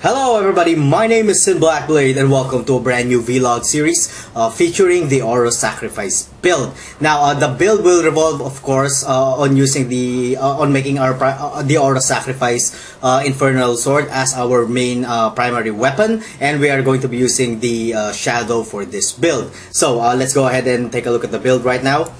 Hello everybody, my name is Blackblade and welcome to a brand new vlog series featuring the Aura Sacrifice build. Now the build will revolve of course on using on making our the Aura Sacrifice Infernal Sword as our main primary weapon, and we are going to be using the Shadow for this build. So let's go ahead and take a look at the build right now.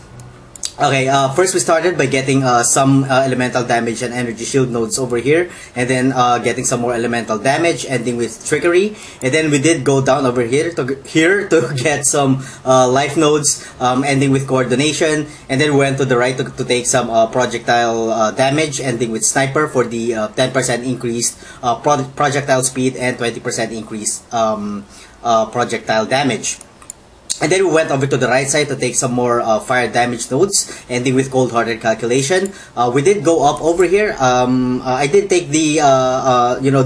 Okay, first we started by getting some elemental damage and energy shield nodes over here, and then getting some more elemental damage, ending with trickery, and then we did go down over here to get some life nodes, ending with coordination, and then we went to the right to take some projectile damage, ending with sniper for the 10% increased projectile speed and 20% increased projectile damage. And then we went over to the right side to take some more fire damage nodes, ending with cold-hearted calculation. We did go up over here. I did take the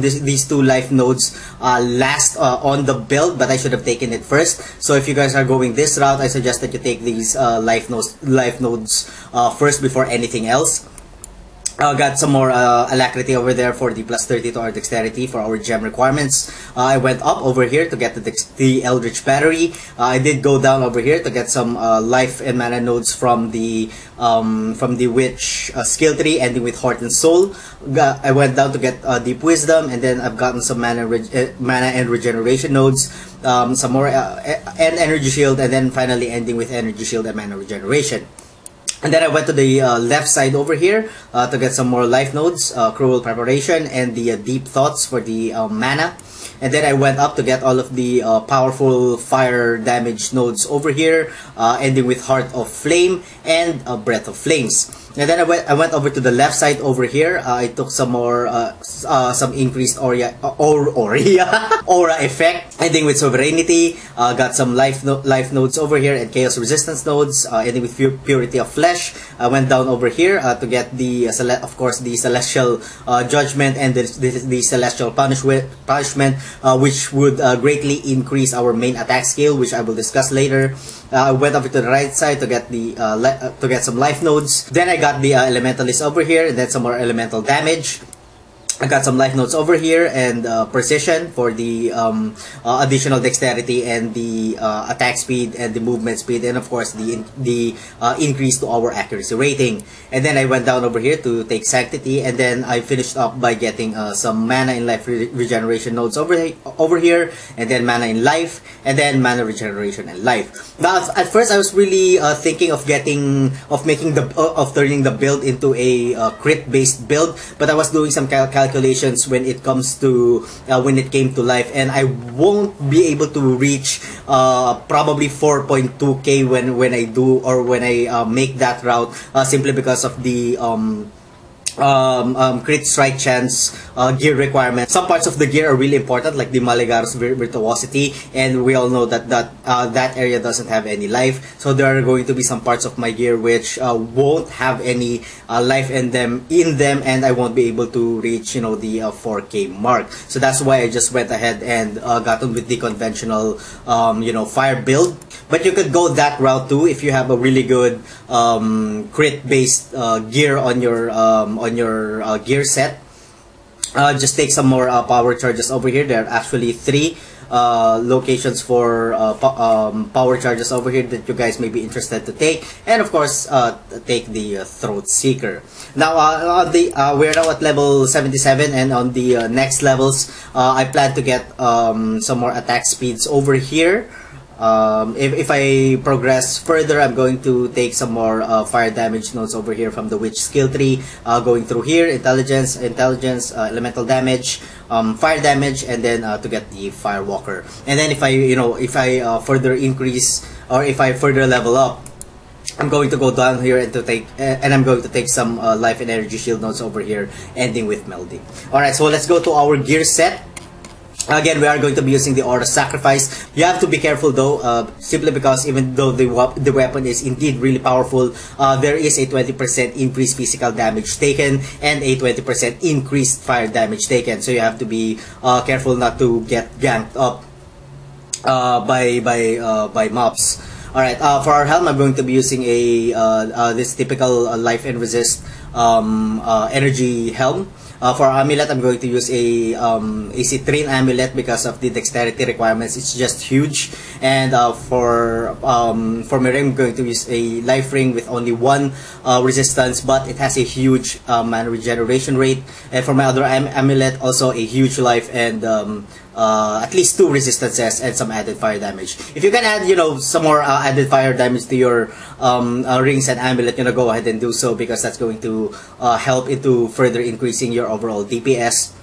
these two life nodes last on the build, but I should have taken it first. So if you guys are going this route, I suggest that you take these life nodes first before anything else. Got some more alacrity over there for the plus 30 to our dexterity for our gem requirements. I went up over here to get the Eldritch Battery. I did go down over here to get some life and mana nodes from the Witch skill tree, ending with Heart and Soul. I went down to get Deep Wisdom, and then I've gotten some mana and regeneration nodes, some more and Energy Shield, and then finally ending with Energy Shield and mana regeneration. And then I went to the left side over here to get some more life nodes, Cruel Preparation, and the Deep Thoughts for the mana. And then I went up to get all of the powerful fire damage nodes over here, ending with Heart of Flame and Breath of Flames. And then I went over to the left side over here. I took some more, some increased aura effect, ending with Sovereignty. Got some life nodes over here and Chaos Resistance nodes, ending with Purity of Flesh. I went down over here to get the, of course, the Celestial Judgment and the Celestial Punishment, which would greatly increase our main attack skill, which I will discuss later. I went over to the right side to get the to get some life nodes. Then I got the Elementalist over here, and then some more elemental damage. I got some life nodes over here and precision for the additional dexterity and the attack speed and the movement speed, and of course the increase to our accuracy rating. And then I went down over here to take sanctity, and then I finished up by getting some mana in life regeneration nodes over here, and then mana in life, and then mana regeneration and life. Now at first I was really thinking of turning the build into a crit based build, but I was doing some calculations when it comes to when it came to life, and I won't be able to reach probably 4.2k when I do, or when I make that route, simply because of the crit strike chance gear requirement. Some parts of the gear are really important, like the Maligaro's Virtuosity, and we all know that that area doesn't have any life. So there are going to be some parts of my gear which won't have any life in them, and I won't be able to reach, the 4k mark. So that's why I just went ahead and got on with the conventional fire build. But you could go that route too if you have a really good crit based gear on your gear set. Just take some more power charges over here. There are actually 3 locations for power charges over here that you guys may be interested to take, and of course take the Throat Seeker. Now we're now at level 77, and on the next levels I plan to get some more attack speeds over here. If I progress further, I'm going to take some more fire damage nodes over here from the Witch skill tree, going through here, intelligence, elemental damage, fire damage, and then to get the Firewalker. And then if I further increase, or if I further level up, I'm going to go down here and I'm going to take some life and energy shield nodes over here, ending with melding. Alright, so let's go to our gear set. Again, we are going to be using the Aura Sacrifice. You have to be careful though, simply because even though the weapon is indeed really powerful, there is a 20% increased physical damage taken and a 20% increased fire damage taken. So you have to be careful not to get ganked up by mobs. Alright, for our helm, I'm going to be using this typical life and resist energy helm. For amulet, I'm going to use a citrine amulet because of the dexterity requirements. It's just huge. And for my ring, I'm going to use a life ring with only one resistance, but it has a huge mana regeneration rate. And for my other amulet, also a huge life and at least 2 resistances and some added fire damage. If you can add, some more added fire damage to your rings and amulet, go ahead and do so, because that's going to help into further increasing your overall DPS.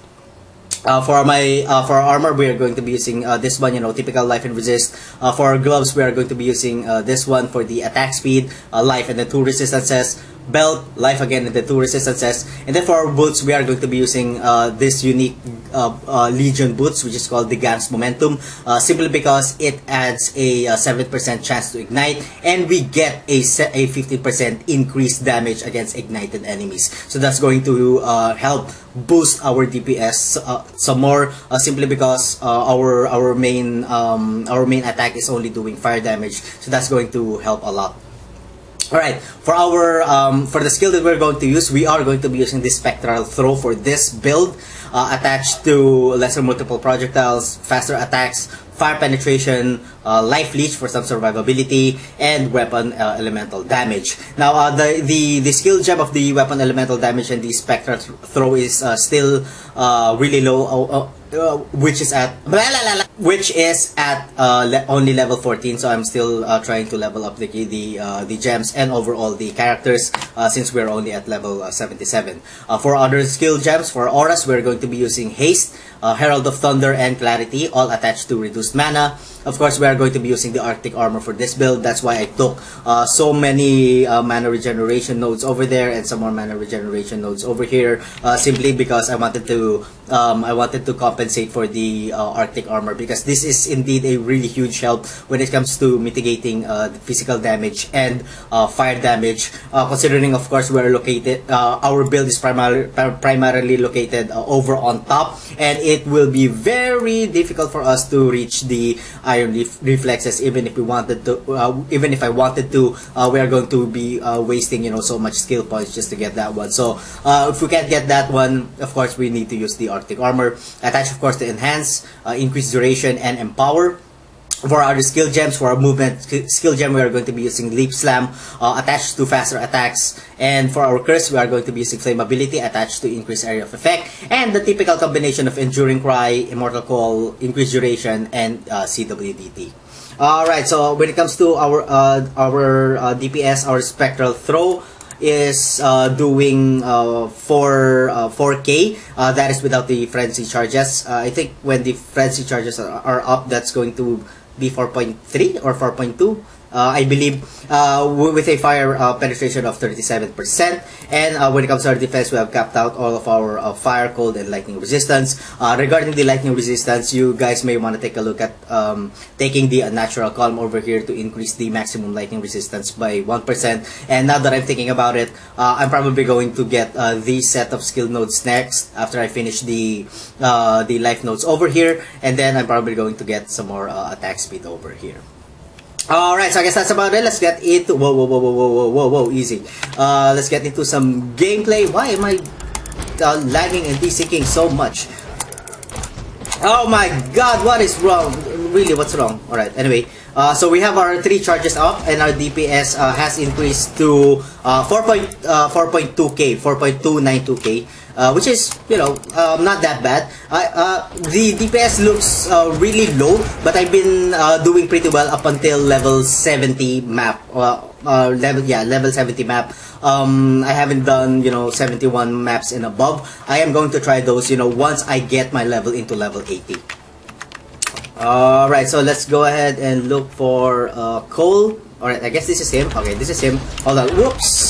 For our armor, we are going to be using this one, typical life and resist. For our gloves, we are going to be using this one for the attack speed, life, and the 2 resistances. Belt, life again, and the 2 resistances. And then for our boots, we are going to be using this unique Legion boots, which is called the Gans Momentum, simply because it adds a 7% chance to ignite, and we get a 15% increased damage against ignited enemies. So that's going to help boost our DPS some more, simply because our main attack is only doing fire damage. So that's going to help a lot. Alright, for for the skill that we're going to use, we are going to be using the Spectral Throw for this build, attached to lesser multiple projectiles, faster attacks, fire penetration, life leech for some survivability, and weapon elemental damage. Now, the skill gem of the weapon elemental damage and the Spectral Throw is still really low, which is at only level 14. So I'm still trying to level up the gems and overall the characters, since we're only at level 77. For other skill gems, for auras, we're going to be using haste, Herald of Thunder, and clarity, all attached to reduced mana. Of course, we are going to be using the Arctic Armour for this build. That's why I took so many mana regeneration nodes over there and some more mana regeneration nodes over here, simply because I wanted to compensate for the Arctic Armour, because this is indeed a really huge help when it comes to mitigating the physical damage and fire damage. Considering, of course, we're located, our build is primarily located over on top, and it will be very difficult for us to reach the iron reflexes, even if we wanted to. Even if I wanted to, we are going to be wasting so much skill points just to get that one. So if we can't get that one, of course we need to use the Arctic Armour. Attach, of course, to enhance, increase duration, and empower. For our skill gems, for our movement skill gem, we are going to be using Leap Slam, attached to faster attacks. And for our curse, we are going to be using Flammability, attached to increased area of effect. And the typical combination of Enduring Cry, Immortal Call, increased duration, and CWDT. Alright, so when it comes to our DPS, our Spectral Throw is doing 4K. That is without the frenzy charges. I think when the frenzy charges are up, that's going to be 4.3 or 4.2. I believe, with a fire penetration of 37%. And when it comes to our defense, we have capped out all of our fire, cold, and lightning resistance. Regarding the lightning resistance, you guys may want to take a look at taking the natural column over here to increase the maximum lightning resistance by 1%. And now that I'm thinking about it, I'm probably going to get these set of skill nodes next after I finish the life nodes over here, and then I'm probably going to get some more attack speed over here. Alright, so I guess that's about it. Let's get into whoa, easy. Let's get into some gameplay. Why am I lagging and desyncing so much? Oh my god, what is wrong? Really, what's wrong? Alright, anyway. So we have our 3 charges up, and our DPS has increased to 4.2k, 4.292k. Which is, not that bad. The DPS looks really low, but I've been doing pretty well up until level 70 map. Level 70 map. I haven't done, 71 maps and above. I am going to try those, once I get my level into level 80. Alright, so let's go ahead and look for Cole. Alright, I guess this is him. Okay, this is him. Hold on. Whoops!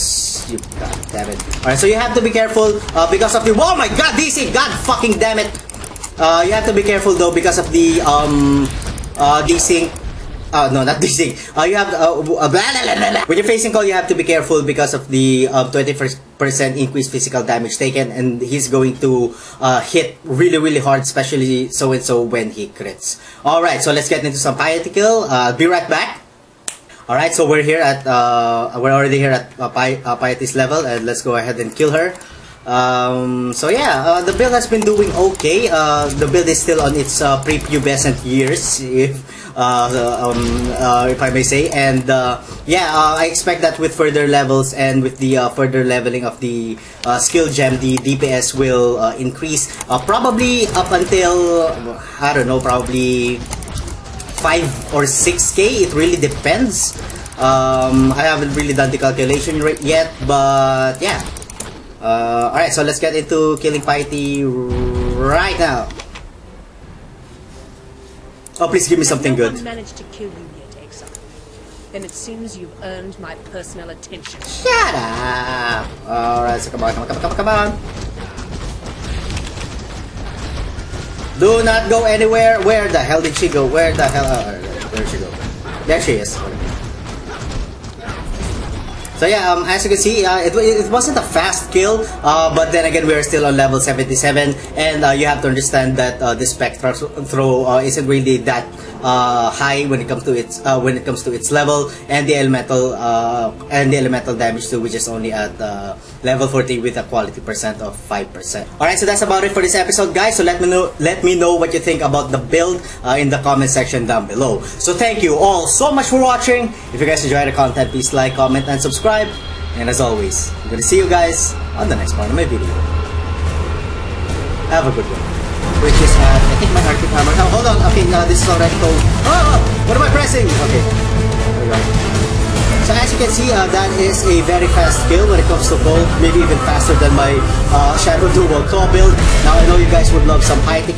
You god damn it. Alright, so you have to be careful because of the. Oh my god, DC! God fucking damn it! You have to be careful though because of the desync. No, not desync. You have when you're facing Cole, you have to be careful because of the 20% increased physical damage taken, and he's going to hit really hard, especially so when he crits. Alright, so let's get into some piety kill. Be right back. Alright, so we're already here at Piety's level, and let's go ahead and kill her. So yeah, the build has been doing okay. The build is still on its prepubescent years, if I may say, and yeah, I expect that with further levels and with the further leveling of the skill gem, the DPS will increase, probably up until, I don't know, probably 5 or 6k. It really depends. I haven't really done the calculation yet, but yeah. Alright, so let's get into killing piety right now. Oh, please give me something good. No one managed to kill you yet, Exile. Then it seems you've earned my personal attention. Shut up! Alright, so come on. Do not go anywhere. Where the hell did she go? Where the hell? There she go. There she is. So yeah, as you can see, it wasn't a fast kill, but then again, we are still on level 77, and you have to understand that this Spectra throw isn't really that high when it comes to its level, and the elemental damage too, which is only at level 40 with a quality percent of 5%. Alright, so that's about it for this episode, guys. So let me know what you think about the build in the comment section down below. So thank you all so much for watching. If you guys enjoy the content, please like, comment, and subscribe. And as always, I'm gonna see you guys on the next part of my video. Have a good one. Which is I think my Arctic Armour. Oh, hold on. Okay, this is already cold. Oh, what am I pressing? Okay, there we go. So as you can see, that is a very fast kill when it comes to cold. Maybe even faster than my Shadow Dual Claw build. Now I know you guys would love some high ticket.